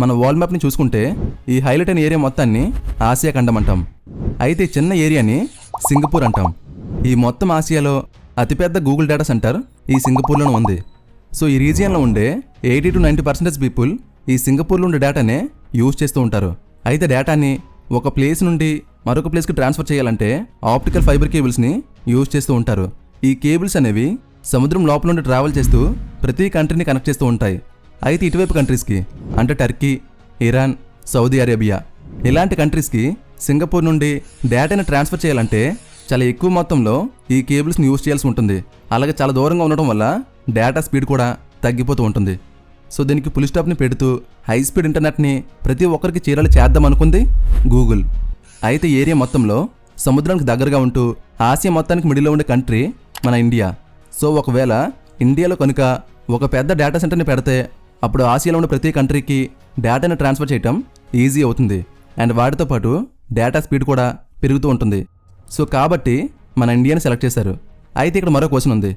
మన వరల్డ్ మ్యాప్ని చూసుకుంటే ఈ హైలైట్ అయిన ఏరియా మొత్తాన్ని ఆసియా ఖండం అంటాం. అయితే చిన్న ఏరియాని సింగపూర్ అంటాం. ఈ మొత్తం ఆసియాలో అతిపెద్ద గూగుల్ డేటా సెంటర్ ఈ సింగపూర్లోనే ఉంది. సో ఈ రీజియన్లో ఉండే 80 to 90% పీపుల్ ఈ సింగపూర్లో ఉండే డేటానే యూజ్ చేస్తూ ఉంటారు. అయితే డేటాని ఒక ప్లేస్ నుండి మరొక ప్లేస్కి ట్రాన్స్ఫర్ చేయాలంటే ఆప్టికల్ ఫైబర్ కేబుల్స్ని యూజ్ చేస్తూ ఉంటారు. ఈ కేబుల్స్ అనేవి సముద్రం లోపల నుండి ట్రావెల్ చేస్తూ ప్రతి కంట్రీని కనెక్ట్ చేస్తూ ఉంటాయి. అయితే ఇటువైపు కంట్రీస్కి అంటే టర్కీ, ఇరాన్, సౌదీ అరేబియా ఇలాంటి కంట్రీస్కి సింగపూర్ నుండి డేటాని ట్రాన్స్ఫర్ చేయాలంటే చాలా ఎక్కువ మొత్తంలో ఈ కేబుల్స్ని యూజ్ చేయాల్సి ఉంటుంది. అలాగే చాలా దూరంగా ఉండటం వల్ల డేటా స్పీడ్ కూడా తగ్గిపోతూ ఉంటుంది. సో దీనికి ఫుల్ స్టాప్ని పెడుతూ హై స్పీడ్ ఇంటర్నెట్ని ప్రతి ఒక్కరికి చేరాలి చేద్దాం అనుకుంది గూగుల్. అయితే ఏరియా మొత్తంలో సముద్రానికి దగ్గరగా ఉంటూ ఆసియా మొత్తానికి మిడిల్లో ఉండే కంట్రీ మన ఇండియా. సో ఒకవేళ ఇండియాలో కనుక ఒక పెద్ద డేటా సెంటర్ని పెడితే అప్పుడు ఆసియాలో ఉన్న ప్రతి కంట్రీకి డేటాని ట్రాన్స్ఫర్ చేయటం ఈజీ అవుతుంది. అండ్ వాటితో పాటు డేటా స్పీడ్ కూడా పెరుగుతూ ఉంటుంది. సో కాబట్టి మన ఇండియాని సెలెక్ట్ చేశారు. అయితే ఇక్కడ మరో క్వశ్చన్ ఉంది.